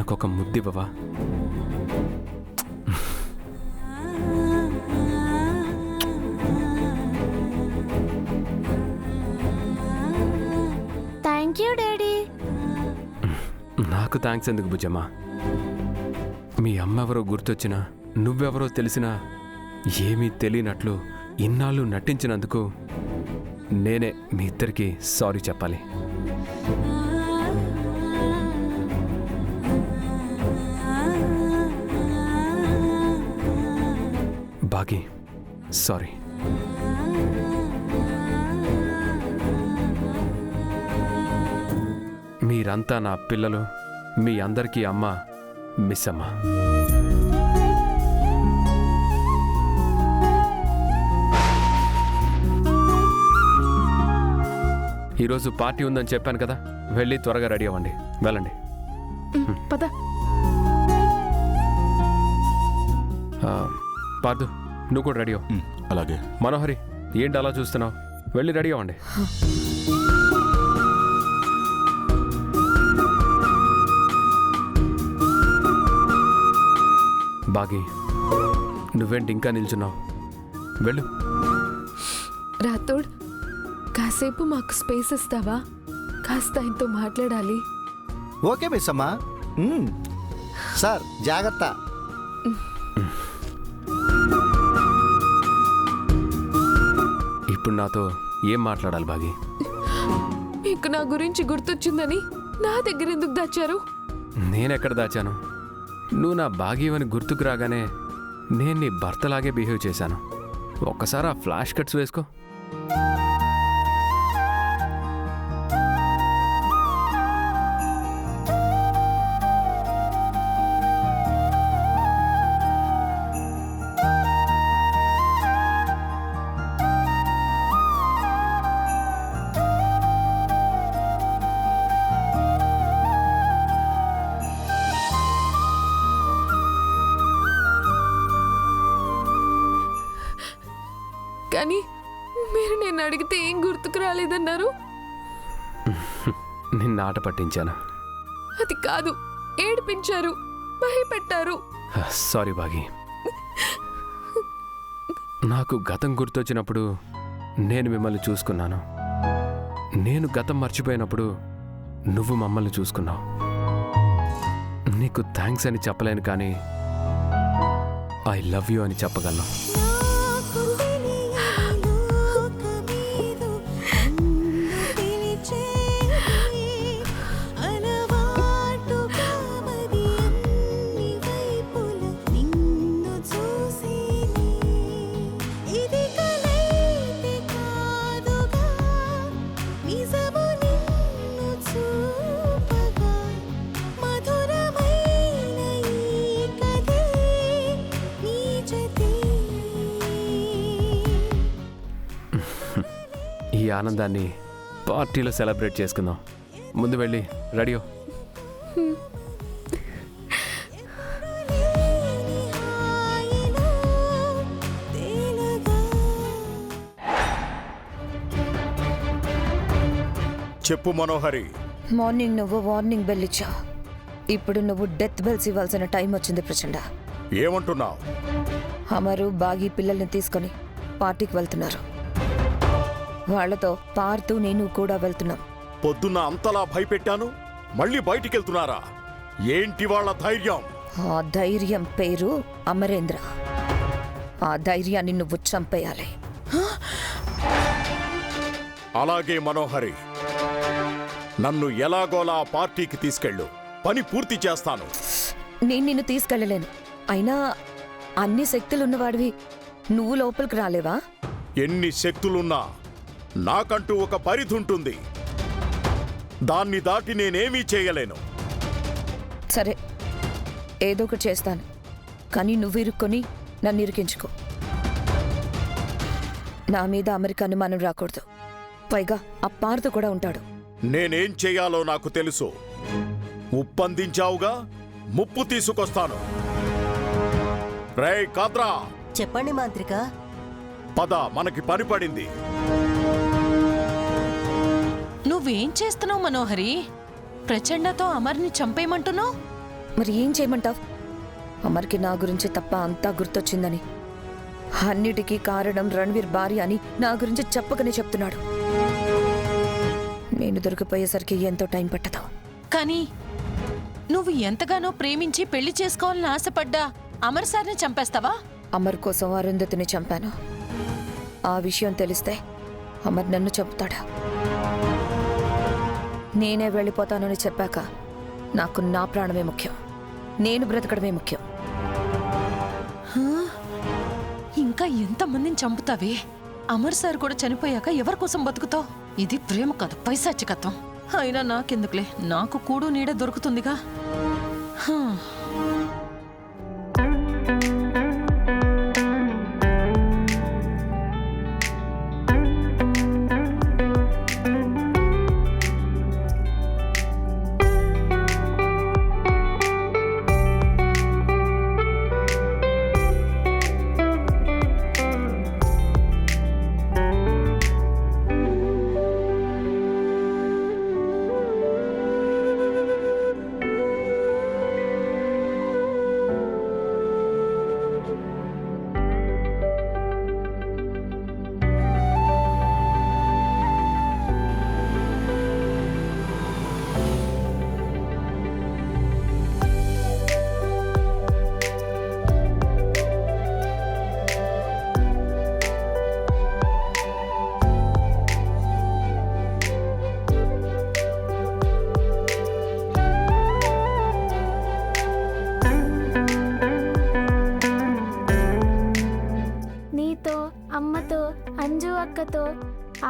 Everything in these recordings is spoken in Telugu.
నాకొక ముద్దివ్వవా? Thank you daddy. నాకు థ్యాంక్స్ ఎందుకు బుజ్జమ్మా? మీ అమ్మ ఎవరో గుర్తొచ్చినా, నువ్వెవరో తెలిసినా ఏమీ తెలియనట్లు ఇన్నాళ్ళు నటించినందుకు నేనే మీ ఇద్దరికి సారీ చెప్పాలి. బాగి, సారీ. మీరంతా నా పిల్లలు. మీ అందరికీ అమ్మ మిస్ అమ్మ. ఈరోజు పార్టీ ఉందని చెప్పాను కదా, వెళ్ళి త్వరగా రెడీ అవ్వండి. వెళ్ళండి. పద. పార్దు, నువ్వు కూడా రెడీ అవ్వు. అలాగే. మనోహరి, ఏంటి అలా చూస్తున్నావు? వెళ్ళి రెడీ అవ్వండి. బాగి, నువ్వేంటి ఇంకా నిల్చున్నావు? వెళ్ళు. రాథోడ్, కాసేపు మాకు స్పేస్ ఇస్తావా? కాస్త ఆయనతో మాట్లాడాలి. ఓకే మిస్ అమ్మా. సార్ జాగ్రత్త. ఇప్పుడు నాతో ఏం మాట్లాడాలి బాగి? మీకు నా గురించి గుర్తొచ్చిందని నా దగ్గర ఎందుకు దాచారు? నేనెక్కడ దాచాను? నువ్వు నా బాగీవని గుర్తుకు రాగానే నేను నీ భర్తలాగే బిహేవ్ చేశాను. ఒక్కసారి ఆ ఫ్లాష్ కట్స్ వేసుకో. కానీ మీరు నేను అడిగితే ఏం గుర్తుకు రాలేదన్నారు? నిన్న ఆట పట్టించాను. అది కాదు, ఏడిపించారు, భయపెట్టారు. సారీ బాగి. నాకు గతం గుర్తొచ్చినప్పుడు నేను మిమ్మల్ని చూసుకున్నాను. నేను గతం మర్చిపోయినప్పుడు నువ్వు మమ్మల్ని చూసుకున్నావు. నీకు థ్యాంక్స్ అని చెప్పలేను, కానీ ఐ లవ్ యూ అని చెప్పగలను. ఈ ఆనందాన్ని పార్టీలో సెలబ్రేట్ చేసుకుందాం. ముందు వెళ్ళి రెడీ అవ్వు. చెప్పు మనోహరి. మార్నింగ్ నువ్వు వార్నింగ్ బెల్ ఇచ్చావు. ఇప్పుడు నువ్వు డెత్ బెల్స్ ఇవ్వాల్సిన టైం వచ్చింది ప్రచండ. ఏమంటున్నావు? అమరు బాగి పిల్లల్ని తీసుకొని పార్టీకి వెళ్తున్నారు. వాళ్లతో పార్తూ నేను కూడా వెళ్తున్నాం. పొద్దున్న అంతలా భయపెట్టాను, మళ్ళీ బయటికెళ్తున్నారా? ఏంటి వాళ్ళ ధైర్యం? ఆ ధైర్యం పేరు అమరేంద్ర. ఆ ధైర్యాన్ని నువ్వు చంపేయాలి. అలాగే మనోహరి, నన్ను ఎలాగోలా పార్టీకి తీసుకెళ్ళు. పని పూర్తి చేస్తాను. నేను నిన్ను తీసుకెళ్ళలేను. అయినా అన్ని శక్తులున్నవాడివి నువ్వు లోపలికి రాలేవా? ఎన్ని శక్తులున్నా నాకంటూ ఒక పరిధి ఉంటుంది. దాన్ని దాటి నేనేమీ చేయలేను. సరే, ఏదో ఒకటి చేస్తాను, కానీ నువ్వు ఇరుక్కొని నన్ను ఇరికించుకో. నా మీద అమెరికా అనుమానం రాకూడదు. పైగా ఆ పార్తు కూడా ఉంటాడు. నేనేం చేయాలో నాకు తెలుసు. ఉప్పందించావుగా, ముప్పు తీసుకొస్తాను. రేయ్ కాద్రా, చెప్పండి మాంత్రిక. పద, మనకి పని పడింది. నువ్వేం చేస్తున్నావు మనోహరి? ప్రచండతో అమర్ని చంపేయమంటున్నావు? మరి ఏం చేయమంటావ్? అమర్కి నా గురించి తప్ప అంతా గుర్తొచ్చిందని, అన్నిటికీ కారణం రణ్వీర్ భార్య అని నా గురించి చెప్పకనే చెప్తున్నాడు. నేను దొరికిపోయేసరికి ఎంతో టైం పట్టదు. కానీ నువ్వు ఎంతగానో ప్రేమించి పెళ్లి చేసుకోవాలని ఆశపడ్డా అమర్ సార్ని చంపేస్తావా? అమర్ కోసం అరుంధతిని చంపాను. ఆ విషయం తెలిస్తే అమర్ నన్ను చంపుతాడా? నేనే వెళ్ళిపోతానని చెప్పాక నాకు నా ప్రాణమే ముఖ్యం, నేను బ్రతకడమే ముఖ్యం. ఇంకా ఎంతమందిని చంపుతావే? అమర్ సార్ కూడా చనిపోయాక ఎవరి కోసం బతుకుతావు? ఇది ప్రేమ కాదు, పైశాచికత్వం. అయినా నాకెందుకులే, నాకు కూడు నీడ దొరుకుతుందిగా. హా. నీతో, అమ్మతో, అంజు అక్కతో,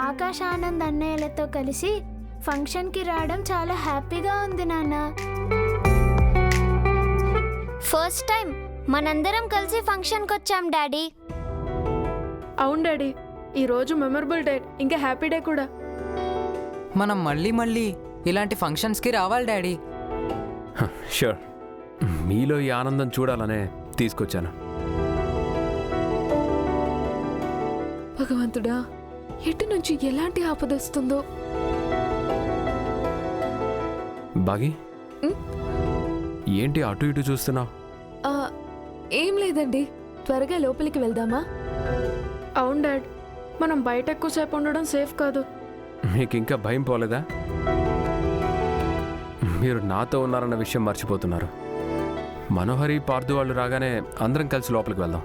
ఆకాశ్ ఆనంద్ అన్నయ్యలతో కలిసి ఫంక్షన్కి రావడం చాలా హ్యాపీగా ఉంది నాన్న. ఫస్ట్ టైం మనందరం కలిసి ఫంక్షన్కి వచ్చాం డాడీ. అవును డాడీ, ఈరోజు మెమరబుల్ డే, ఇంకా హ్యాపీ డే కూడా. మనం మళ్ళీ మళ్ళీ ఇలాంటి ఫంక్షన్స్కి రావాలి డాడీ. షూర్, మీలో ఈ ఆనందం చూడాలనే తీసుకొచ్చాను. భగవంతుడా, ఎటు నుంచి ఎలాంటి ఆపదొస్తుందో. బాగి, ఏంటి అటు ఇటు చూస్తున్నావు? ఆ, ఏం లేదండి, త్వరగా లోపలికి వెళ్దామా? అవును డాడ్, మనం బయట ఎక్కువసేపు ఉండడం సేఫ్ కాదు. మీకు ఇంకా భయం పోలేదా? మీరు నాతో ఉన్నారన్న విషయం మర్చిపోతున్నారు. మనోహరి పార్థు వాళ్ళు రాగానే అందరం కలిసి లోపలికి వెళ్దాం.